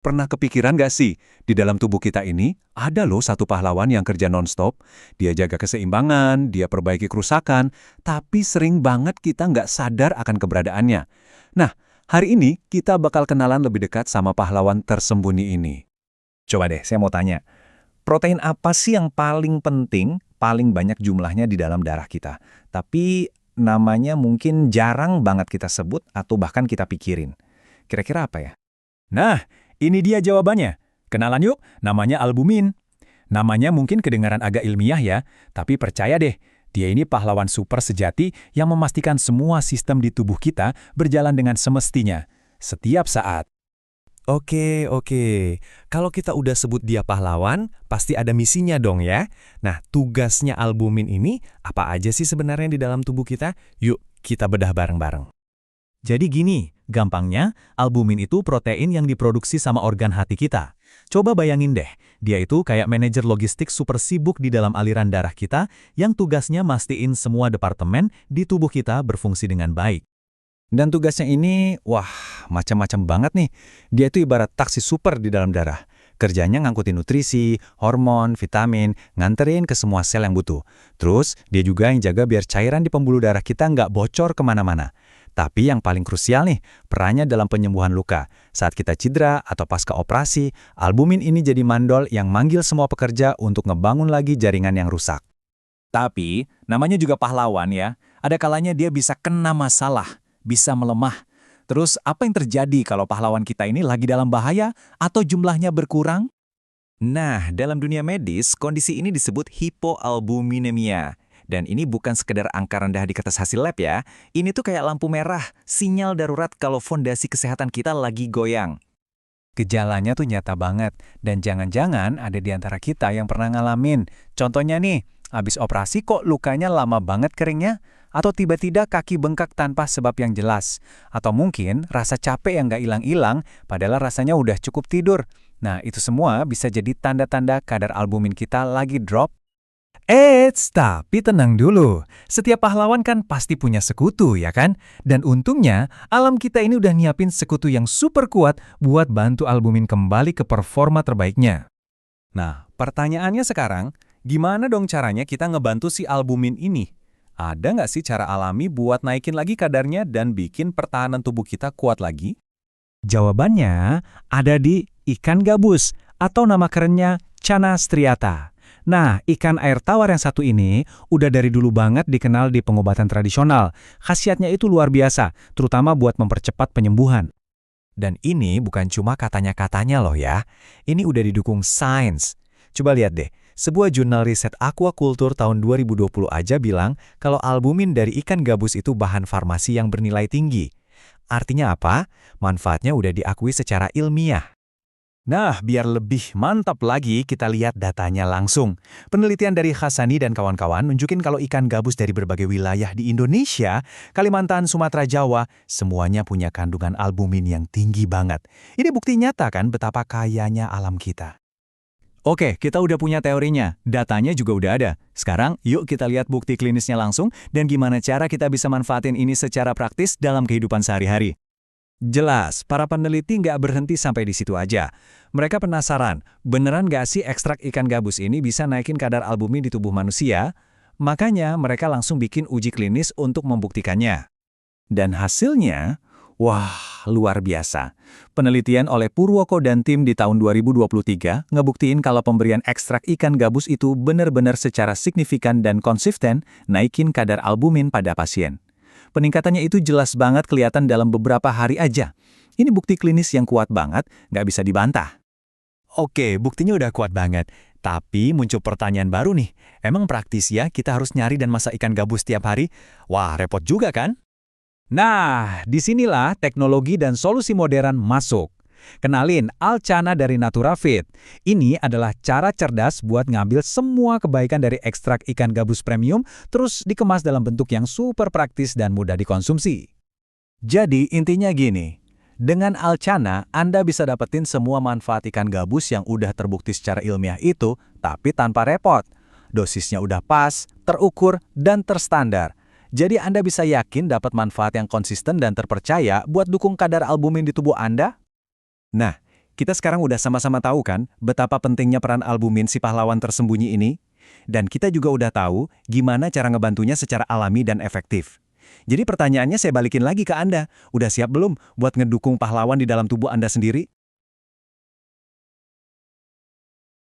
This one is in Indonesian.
Pernah kepikiran nggak sih, di dalam tubuh kita ini ada loh satu pahlawan yang kerja nonstop. Dia jaga keseimbangan, dia perbaiki kerusakan, tapi sering banget kita nggak sadar akan keberadaannya. Nah, hari ini kita bakal kenalan lebih dekat sama pahlawan tersembunyi ini. Coba deh, saya mau tanya. Protein apa sih yang paling penting, paling banyak jumlahnya di dalam darah kita? Tapi namanya mungkin jarang banget kita sebut atau bahkan kita pikirin. Kira-kira apa ya? Nah, ini dia jawabannya. Kenalan yuk, namanya albumin. Namanya mungkin kedengaran agak ilmiah ya, tapi percaya deh, dia ini pahlawan super sejati yang memastikan semua sistem di tubuh kita berjalan dengan semestinya, setiap saat. Oke. Kalau kita udah sebut dia pahlawan, pasti ada misinya dong ya. Nah, tugasnya albumin ini apa aja sih sebenarnya di dalam tubuh kita? Yuk, kita bedah bareng-bareng. Jadi gini, gampangnya, albumin itu protein yang diproduksi sama organ hati kita. Coba bayangin deh, dia itu kayak manajer logistik super sibuk di dalam aliran darah kita yang tugasnya mastiin semua departemen di tubuh kita berfungsi dengan baik. Dan tugasnya ini, wah, macam-macam banget nih. Dia itu ibarat taksi super di dalam darah. Kerjanya ngangkutin nutrisi, hormon, vitamin, nganterin ke semua sel yang butuh. Terus, dia juga yang jaga biar cairan di pembuluh darah kita nggak bocor kemana-mana. Tapi yang paling krusial nih, perannya dalam penyembuhan luka. Saat kita cedera atau pasca operasi, albumin ini jadi mandol yang manggil semua pekerja untuk ngebangun lagi jaringan yang rusak. Tapi, namanya juga pahlawan ya. Ada kalanya dia bisa kena masalah, bisa melemah. Terus apa yang terjadi kalau pahlawan kita ini lagi dalam bahaya atau jumlahnya berkurang? Nah, dalam dunia medis, kondisi ini disebut hipoalbuminemia. Dan ini bukan sekedar angka rendah di kertas hasil lab ya. Ini tuh kayak lampu merah, sinyal darurat kalau fondasi kesehatan kita lagi goyang. Gejalanya tuh nyata banget, dan jangan-jangan ada di antara kita yang pernah ngalamin. Contohnya nih, habis operasi kok lukanya lama banget keringnya? Atau tiba-tiba kaki bengkak tanpa sebab yang jelas. Atau mungkin rasa capek yang nggak hilang-hilang, padahal rasanya udah cukup tidur. Nah, itu semua bisa jadi tanda-tanda kadar albumin kita lagi drop. Tapi tenang dulu. Setiap pahlawan kan pasti punya sekutu, ya kan? Dan untungnya, alam kita ini udah nyiapin sekutu yang super kuat buat bantu albumin kembali ke performa terbaiknya. Nah, pertanyaannya sekarang, gimana dong caranya kita ngebantu si albumin ini? Ada nggak sih cara alami buat naikin lagi kadarnya dan bikin pertahanan tubuh kita kuat lagi? Jawabannya ada di ikan gabus, atau nama kerennya Channa striata. Nah, ikan air tawar yang satu ini udah dari dulu banget dikenal di pengobatan tradisional. Khasiatnya itu luar biasa, terutama buat mempercepat penyembuhan. Dan ini bukan cuma katanya-katanya loh ya. Ini udah didukung sains. Coba lihat deh, sebuah jurnal riset aquaculture tahun 2020 aja bilang kalau albumin dari ikan gabus itu bahan farmasi yang bernilai tinggi. Artinya apa? Manfaatnya udah diakui secara ilmiah. Nah, biar lebih mantap lagi, kita lihat datanya langsung. Penelitian dari Hassani dan kawan-kawan nunjukin kalau ikan gabus dari berbagai wilayah di Indonesia, Kalimantan, Sumatera, Jawa, semuanya punya kandungan albumin yang tinggi banget. Ini bukti nyata kan betapa kayanya alam kita. Oke, kita udah punya teorinya, datanya juga udah ada. Sekarang, yuk kita lihat bukti klinisnya langsung dan gimana cara kita bisa manfaatin ini secara praktis dalam kehidupan sehari-hari. Jelas, para peneliti nggak berhenti sampai di situ aja. Mereka penasaran, beneran nggak sih ekstrak ikan gabus ini bisa naikin kadar albumin di tubuh manusia? Makanya mereka langsung bikin uji klinis untuk membuktikannya. Dan hasilnya, wah, luar biasa. Penelitian oleh Purwoko dan tim di tahun 2023 ngebuktiin kalau pemberian ekstrak ikan gabus itu benar-benar secara signifikan dan konsisten naikin kadar albumin pada pasien. Peningkatannya itu jelas banget kelihatan dalam beberapa hari aja. Ini bukti klinis yang kuat banget, nggak bisa dibantah. Oke, buktinya udah kuat banget. Tapi muncul pertanyaan baru nih. Emang praktis ya kita harus nyari dan masak ikan gabus tiap hari? Wah, repot juga kan? Nah, disinilah teknologi dan solusi modern masuk. Kenalin Alchana dari Naturafit. Ini adalah cara cerdas buat ngambil semua kebaikan dari ekstrak ikan gabus premium terus dikemas dalam bentuk yang super praktis dan mudah dikonsumsi. Jadi intinya gini, dengan Alchana Anda bisa dapetin semua manfaat ikan gabus yang udah terbukti secara ilmiah itu, tapi tanpa repot. Dosisnya udah pas, terukur, dan terstandar. Jadi Anda bisa yakin dapat manfaat yang konsisten dan terpercaya buat dukung kadar albumin di tubuh Anda. Nah, kita sekarang udah sama-sama tahu kan betapa pentingnya peran albumin si pahlawan tersembunyi ini? Dan kita juga udah tahu gimana cara ngebantunya secara alami dan efektif. Jadi pertanyaannya saya balikin lagi ke Anda, udah siap belum buat ngedukung pahlawan di dalam tubuh Anda sendiri?